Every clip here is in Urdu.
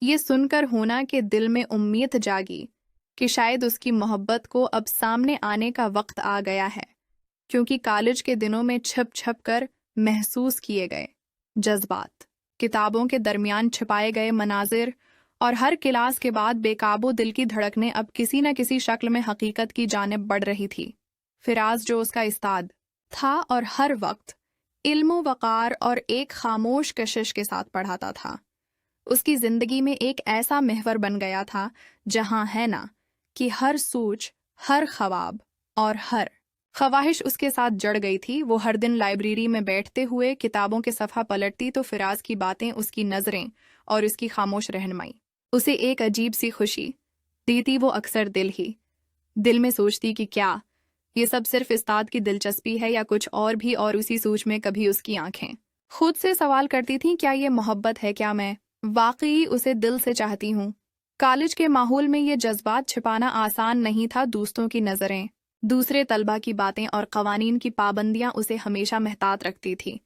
یہ سن کر ہونا کے دل میں امید جاگی کہ شاید اس کی محبت کو اب سامنے آنے کا وقت آ گیا ہے، کیونکہ کالج کے دنوں میں چھپ چھپ کر محسوس کیے گئے جذبات، کتابوں کے درمیان چھپائے گئے مناظر اور ہر کلاس کے بعد بے قابو دل کی دھڑکنیں اب کسی نہ کسی شکل میں حقیقت کی جانب بڑھ رہی تھی۔ فراز جو اس کا استاد تھا اور ہر وقت علم و وقار اور ایک خاموش کشش کے ساتھ پڑھاتا تھا، اس کی زندگی میں ایک ایسا محور بن گیا تھا جہاں ہے نا کہ ہر سوچ، ہر خواب اور ہر خواہش اس کے ساتھ جڑ گئی تھی۔ وہ ہر دن لائبریری میں بیٹھتے ہوئے کتابوں کے صفحہ پلٹتی تو فراز کی باتیں، اس کی نظریں اور اس کی خاموش رہنمائی اسے ایک عجیب سی خوشی دیتی۔ وہ اکثر دل میں سوچتی کہ کیا یہ سب صرف استاد کی دلچسپی ہے یا کچھ اور بھی، اور اسی سوچ میں کبھی اس کی آنکھیں خود سے سوال کرتی تھیں، کیا یہ محبت ہے؟ کیا میں واقعی اسے دل سے چاہتی ہوں؟ کالج کے ماحول میں یہ جذبات چھپانا آسان نہیں تھا۔ دوستوں کی نظریں، دوسرے طلبہ کی باتیں اور قوانین کی پابندیاں اسے ہمیشہ محتاط رکھتی تھی،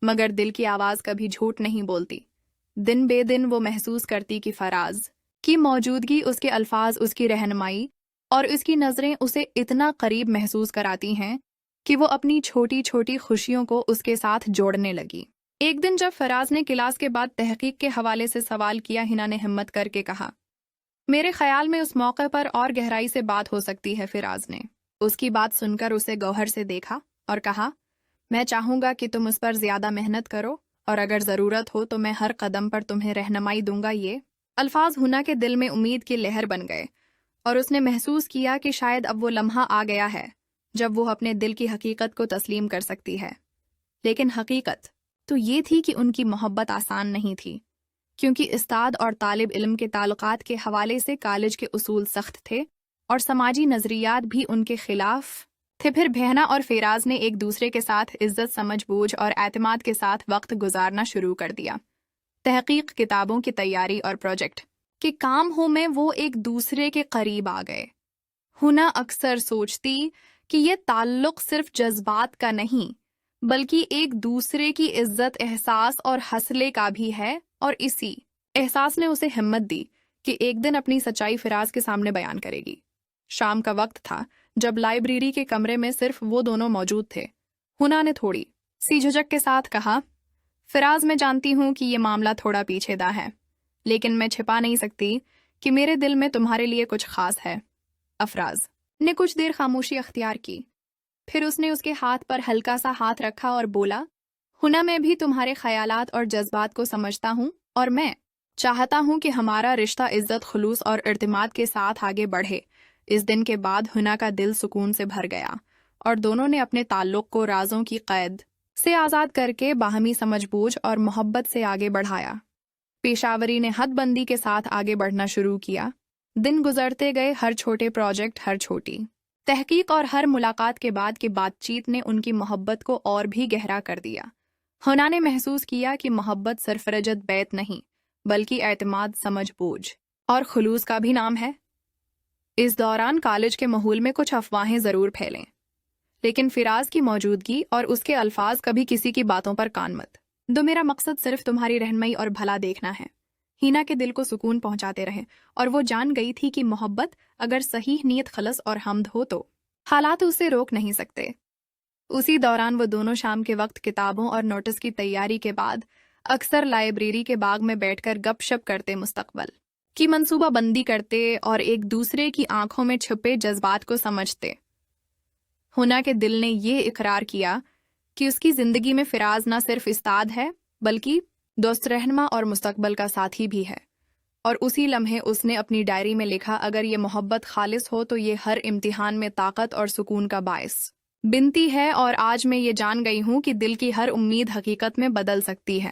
مگر دل کی آواز کبھی جھوٹ نہیں بولتی۔ دن بے دن وہ محسوس کرتی کہ فراز کی موجودگی، اس کے الفاظ، اس کی رہنمائی اور اس کی نظریں اسے اتنا قریب محسوس کراتی ہیں کہ وہ اپنی چھوٹی چھوٹی خوشیوں کو اس کے ساتھ جوڑنے لگی۔ ایک دن جب فراز نے کلاس کے بعد تحقیق کے حوالے سے سوال کیا، ہنا نے ہمت کر کے کہا، میرے خیال میں اس موقع پر اور گہرائی سے بات ہو سکتی ہے۔ فراز نے اس کی بات سن کر اسے گوہر سے دیکھا اور کہا، میں چاہوں گا کہ تم اس پر زیادہ محنت کرو، اور اگر ضرورت ہو تو میں ہر قدم پر تمہیں رہنمائی دوں گا۔ یہ الفاظ ہنا کے دل میں امید کی لہر بن گئے، اور اس نے محسوس کیا کہ شاید اب وہ لمحہ آ گیا ہے جب وہ اپنے دل کی حقیقت کو تسلیم کر سکتی ہے۔ لیکن حقیقت تو یہ تھی کہ ان کی محبت آسان نہیں تھی، کیونکہ استاد اور طالب علم کے تعلقات کے حوالے سے کالج کے اصول سخت تھے اور سماجی نظریات بھی ان کے خلاف تھے۔ پھر بہنا اور فراز نے ایک دوسرے کے ساتھ عزت، سمجھ بوجھ اور اعتماد کے ساتھ وقت گزارنا شروع کر دیا۔ تحقیق، کتابوں کی تیاری اور پروجیکٹ کے کاموں میں وہ ایک دوسرے کے قریب آ گئے۔ ہنا اکثر سوچتی کہ یہ تعلق صرف جذبات کا نہیں، بلکہ ایک دوسرے کی عزت، احساس اور حوصلے کا بھی ہے، اور اسی احساس نے اسے ہمت دی کہ ایک دن اپنی سچائی فراز کے سامنے بیان کرے گی۔ شام کا وقت تھا جب لائبریری کے کمرے میں صرف وہ دونوں موجود تھے۔ ہنا نے تھوڑی سی جھجک کے ساتھ کہا، فراز، میں جانتی ہوں کہ یہ معاملہ تھوڑا پیچھے داں ہے، لیکن میں چھپا نہیں سکتی کہ میرے دل میں تمہارے لیے کچھ خاص ہے۔ افراز نے کچھ دیر خاموشی اختیار کی، پھر اس نے اس کے ہاتھ پر ہلکا سا ہاتھ رکھا اور بولا، ہنا، میں بھی تمہارے خیالات اور جذبات کو سمجھتا ہوں، اور میں چاہتا ہوں کہ ہمارا رشتہ عزت، خلوص اور اعتماد کے ساتھ آگے بڑھے۔ اس دن کے بعد ہنا کا دل سکون سے بھر گیا، اور دونوں نے اپنے تعلق کو رازوں کی قید سے آزاد کر کے باہمی سمجھ بوجھ اور محبت سے آگے بڑھایا۔ پیشاوری نے حد بندی کے ساتھ آگے بڑھنا شروع کیا۔ دن گزرتے گئے، ہر چھوٹے پروجیکٹ، ہر چھوٹی تحقیق اور ہر ملاقات کے بعد کی بات چیت نے ان کی محبت کو اور بھی گہرا کر دیا۔ ہنا نے محسوس کیا کہ محبت صرف رجت بیت نہیں، بلکہ اعتماد، سمجھ بوجھ اور خلوص کا بھی نام ہے۔ اس دوران کالج کے ماحول میں کچھ افواہیں ضرور پھیلیں، لیکن فراز کی موجودگی اور اس کے الفاظ کبھی کسی کی باتوں پر کان مت دو، میرا مقصد صرف تمہاری رہنمائی اور بھلا دیکھنا ہے، ہینا کے دل کو سکون پہنچاتے رہے، اور وہ جان گئی تھی کہ محبت اگر صحیح نیت، خلص اور حمد ہو تو حالات اسے روک نہیں سکتے۔ اسی دوران وہ دونوں شام کے وقت کتابوں اور نوٹس کی تیاری کے بعد اکثر لائبریری کے باغ میں بیٹھ کر گپ شپ کرتے، مستقبل کی منصوبہ بندی کرتے اور ایک دوسرے کی آنکھوں میں چھپے جذبات کو سمجھتے۔ ہنا کے دل نے یہ اقرار کیا کہ اس کی زندگی میں فراز نہ صرف استاد ہے، بلکہ دوست، رہنما اور مستقبل کا ساتھی بھی ہے۔ اور اسی لمحے اس نے اپنی ڈائری میں لکھا، اگر یہ محبت خالص ہو تو یہ ہر امتحان میں طاقت اور سکون کا باعث بنتی ہے، اور آج میں یہ جان گئی ہوں کہ دل کی ہر امید حقیقت میں بدل سکتی ہے۔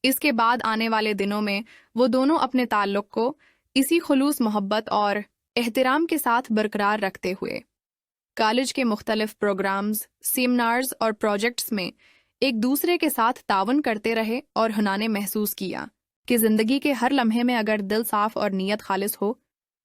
اس کے بعد آنے والے دنوں میں وہ دونوں اپنے تعلق کو اسی خلوص، محبت اور احترام کے ساتھ برقرار رکھتے ہوئے کالج کے مختلف پروگرامز، سیمینارز اور پروجیکٹس میں ایک دوسرے کے ساتھ تعاون کرتے رہے، اور ہنا نے محسوس کیا کہ زندگی کے ہر لمحے میں اگر دل صاف اور نیت خالص ہو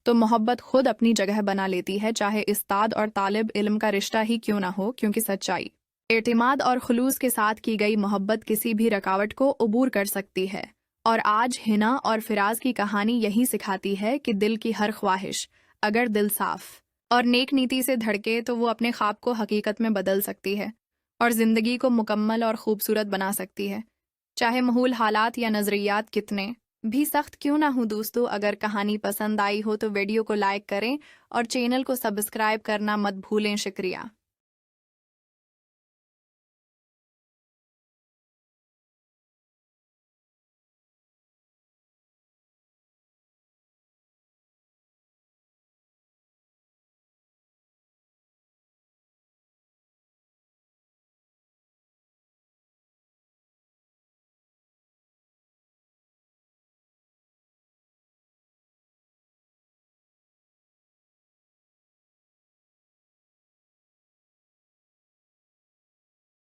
تو محبت خود اپنی جگہ بنا لیتی ہے، چاہے استاد اور طالب علم کا رشتہ ہی کیوں نہ ہو، کیونکہ سچائی، اعتماد اور خلوص کے ساتھ کی گئی محبت کسی بھی رکاوٹ کو عبور کر سکتی ہے اور آج ہنا اور فراز کی کہانی یہی سکھاتی ہے کہ دل کی ہر خواہش اگر دل صاف اور نیک نیتی سے دھڑکے تو وہ اپنے خواب کو حقیقت میں بدل سکتی ہے اور زندگی کو مکمل اور خوبصورت بنا سکتی ہے، چاہے محول حالات یا نظریات کتنے بھی سخت کیوں نہ ہوں۔ دوستو، اگر کہانی پسند آئی ہو تو ویڈیو کو لائک کریں اور چینل کو سبسکرائب کرنا مت بھولیں۔ شکریہ۔